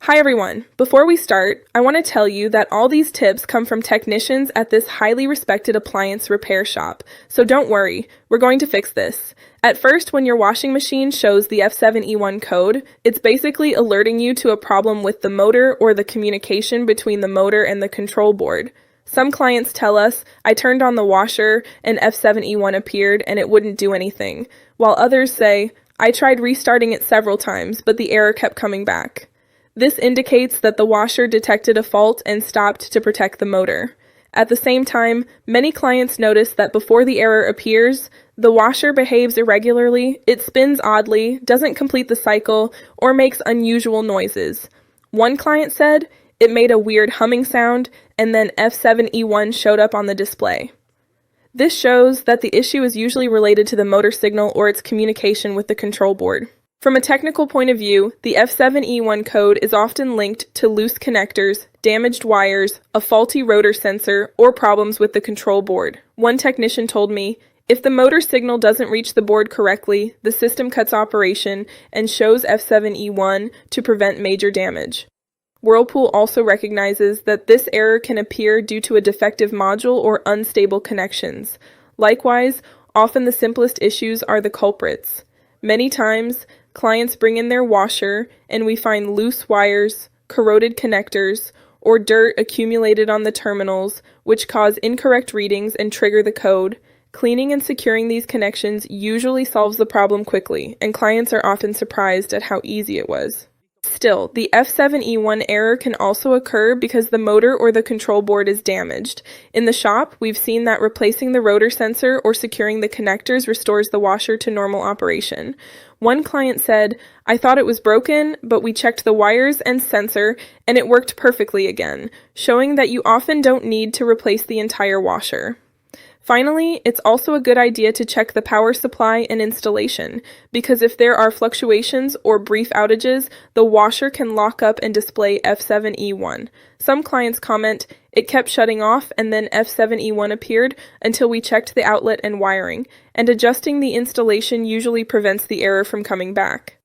Hi everyone! Before we start, I want to tell you that all these tips come from technicians at this highly respected appliance repair shop, so don't worry, we're going to fix this. At first, when your washing machine shows the F7E1 code, it's basically alerting you to a problem with the motor or the communication between the motor and the control board. Some clients tell us, I turned on the washer and F7E1 appeared and it wouldn't do anything, while others say, I tried restarting it several times, but the error kept coming back. This indicates that the washer detected a fault and stopped to protect the motor. At the same time, many clients notice that before the error appears, the washer behaves irregularly, it spins oddly, doesn't complete the cycle, or makes unusual noises. One client said, it made a weird humming sound, and then F7E1 showed up on the display. This shows that the issue is usually related to the motor signal or its communication with the control board. From a technical point of view, the F7E1 code is often linked to loose connectors, damaged wires, a faulty rotor sensor, or problems with the control board. One technician told me, if the motor signal doesn't reach the board correctly, the system cuts operation and shows F7E1 to prevent major damage. Whirlpool also recognizes that this error can appear due to a defective module or unstable connections. Likewise, often the simplest issues are the culprits. Many times, clients bring in their washer and we find loose wires, corroded connectors, or dirt accumulated on the terminals, which cause incorrect readings and trigger the code. Cleaning and securing these connections usually solves the problem quickly, and clients are often surprised at how easy it was. Still, the F7E1 error can also occur because the motor or the control board is damaged. In the shop, we've seen that replacing the rotor sensor or securing the connectors restores the washer to normal operation. One client said, I thought it was broken, but we checked the wires and sensor, and it worked perfectly again, showing that you often don't need to replace the entire washer. Finally, it's also a good idea to check the power supply and installation, because if there are fluctuations or brief outages, the washer can lock up and display F7E1. Some clients comment, it kept shutting off and then F7E1 appeared until we checked the outlet and wiring, and adjusting the installation usually prevents the error from coming back.